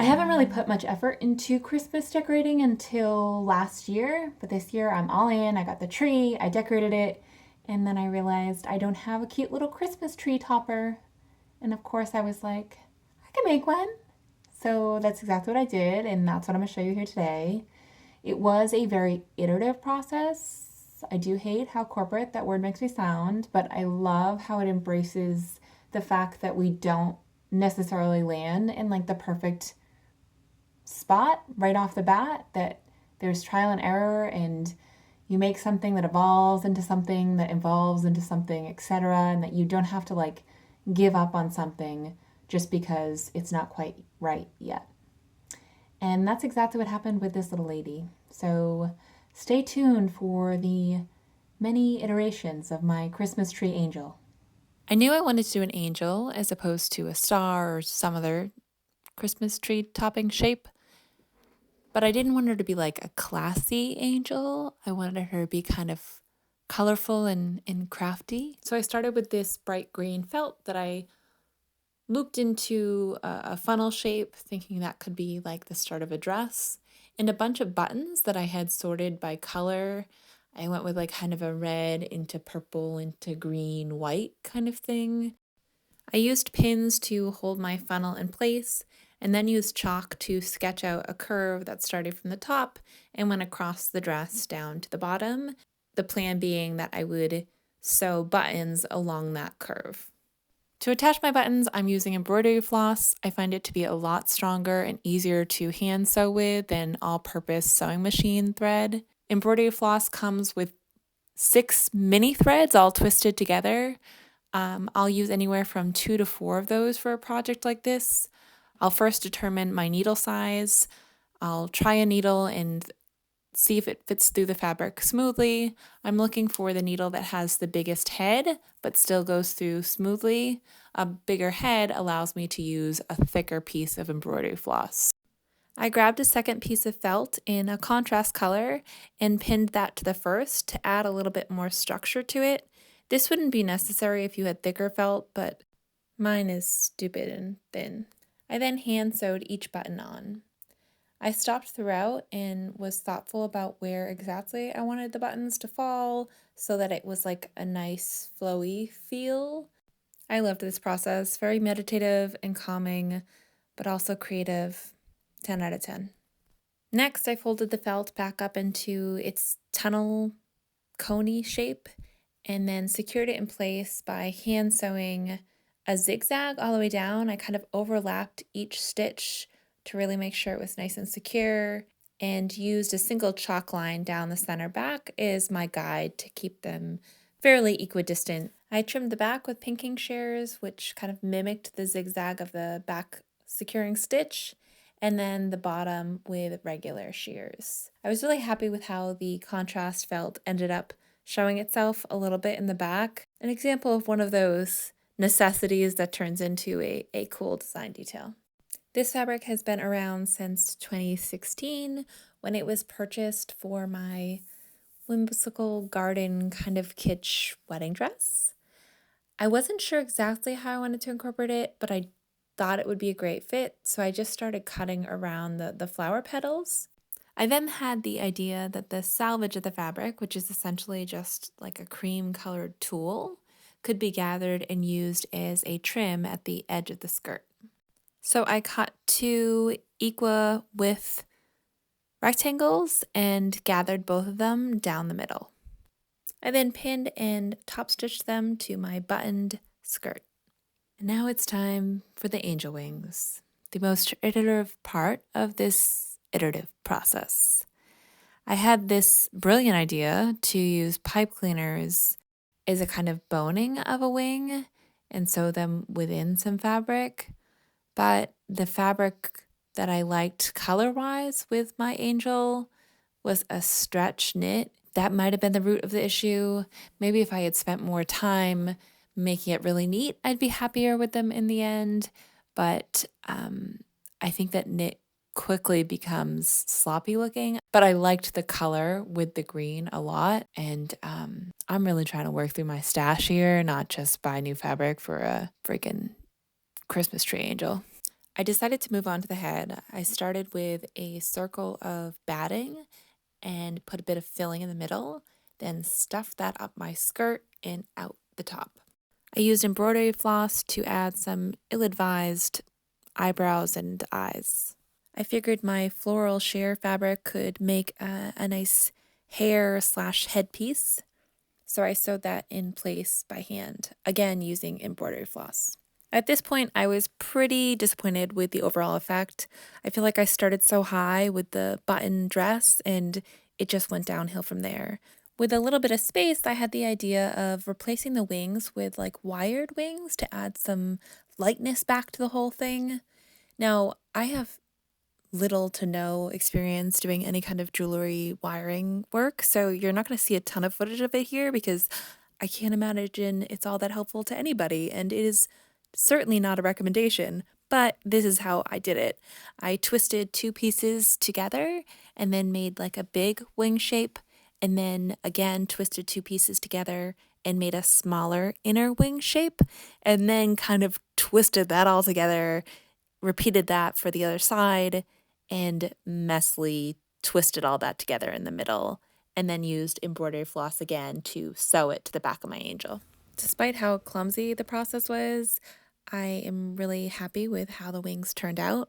haven't really put much effort into Christmas decorating until last year, but this year I'm all in. I got the tree, I decorated it, and then I realized I don't have a cute little Christmas tree topper. And of course, I was like, I can make one. So that's exactly what I did, and that's what I'm going to show you here today. It was a very iterative process. I do hate how corporate that word makes me sound, but I love how it embraces the fact that we don't necessarily land in like the perfect spot right off the bat, that there's trial and error, and you make something that evolves into something that evolves into something, etc., and that you don't have to like give up on something just because it's not quite right yet. And that's exactly what happened with this little lady. So stay tuned for the many iterations of my Christmas tree angel. I knew I wanted to do an angel as opposed to a star or some other Christmas tree topping shape, but I didn't want her to be like a classy angel. I wanted her to be kind of colorful and crafty. So I started with this bright green felt that I looped into a funnel shape, thinking that could be like the start of a dress, and a bunch of buttons that I had sorted by color. I went with like kind of a red into purple into green, white kind of thing. I used pins to hold my funnel in place and then used chalk to sketch out a curve that started from the top and went across the dress down to the bottom. The plan being that I would sew buttons along that curve. To attach my buttons, I'm using embroidery floss. I find it to be a lot stronger and easier to hand sew with than all-purpose sewing machine thread. Embroidery floss comes with 6 mini threads all twisted together. I'll use anywhere from 2 to 4 of those for a project like this. I'll first determine my needle size. I'll try a needle and see if it fits through the fabric smoothly. I'm looking for the needle that has the biggest head but still goes through smoothly. A bigger head allows me to use a thicker piece of embroidery floss. I grabbed a second piece of felt in a contrast color and pinned that to the first to add a little bit more structure to it. This wouldn't be necessary if you had thicker felt, but mine is stupid and thin. I then hand sewed each button on. I stopped throughout and was thoughtful about where exactly I wanted the buttons to fall so that it was like a nice flowy feel. I loved this process, very meditative and calming, but also creative. 10 out of 10. Next, I folded the felt back up into its tunnel coney shape and then secured it in place by hand sewing a zigzag all the way down. I kind of overlapped each stitch to really make sure it was nice and secure, and used a single chalk line down the center back as my guide to keep them fairly equidistant. I trimmed the back with pinking shears, which kind of mimicked the zigzag of the back securing stitch, and then the bottom with regular shears. I was really happy with how the contrast felt ended up showing itself a little bit in the back. An example of one of those necessities that turns into a cool design detail. This fabric has been around since 2016 when it was purchased for my whimsical garden kind of kitsch wedding dress. I wasn't sure exactly how I wanted to incorporate it, but I thought it would be a great fit, so I just started cutting around the flower petals. I then had the idea that the salvage of the fabric, which is essentially just like a cream-colored tulle, could be gathered and used as a trim at the edge of the skirt. So I cut 2 equal width rectangles and gathered both of them down the middle. I then pinned and top stitched them to my buttoned skirt. And now it's time for the angel wings, the most iterative part of this iterative process. I had this brilliant idea to use pipe cleaners as a kind of boning of a wing and sew them within some fabric. But the fabric that I liked color-wise with my angel was a stretch knit. That might have been the root of the issue. Maybe if I had spent more time making it really neat, I'd be happier with them in the end. But I think that knit quickly becomes sloppy looking. But I liked the color with the green a lot. And I'm really trying to work through my stash here, not just buy new fabric for a freaking Christmas tree angel. I decided to move on to the head. I started with a circle of batting and put a bit of filling in the middle, then stuffed that up my skirt and out the top. I used embroidery floss to add some ill-advised eyebrows and eyes. I figured my floral sheer fabric could make a nice hair/headpiece, so I sewed that in place by hand, again using embroidery floss. At this point, I was pretty disappointed with the overall effect. I feel like I started so high with the button dress and it just went downhill from there. With a little bit of space, I had the idea of replacing the wings with like wired wings to add some lightness back to the whole thing. Now, I have little to no experience doing any kind of jewelry wiring work, so you're not going to see a ton of footage of it here because I can't imagine it's all that helpful to anybody, and it is certainly not a recommendation, but this is how I did it. I twisted two pieces together and then made like a big wing shape, and then again twisted two pieces together and made a smaller inner wing shape, and then kind of twisted that all together, repeated that for the other side, and messily twisted all that together in the middle, and then used embroidery floss again to sew it to the back of my angel. Despite how clumsy the process was, I am really happy with how the wings turned out.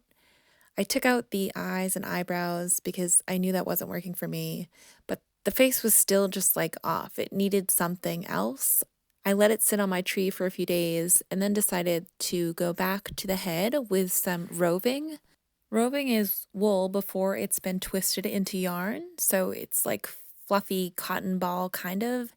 I took out the eyes and eyebrows because I knew that wasn't working for me, but the face was still just like off. It needed something else. I let it sit on my tree for a few days and then decided to go back to the head with some roving. Roving is wool before it's been twisted into yarn, so it's like fluffy cotton ball kind of,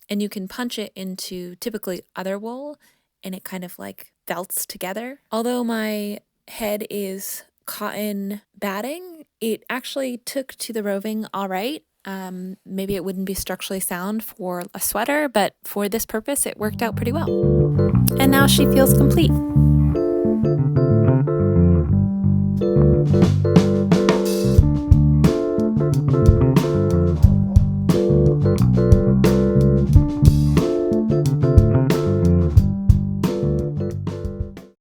and you can punch it into typically other wool and it kind of like felts together. Although my head is cotton batting, it actually took to the roving all right. Maybe it wouldn't be structurally sound for a sweater, but for this purpose, it worked out pretty well. And now she feels complete.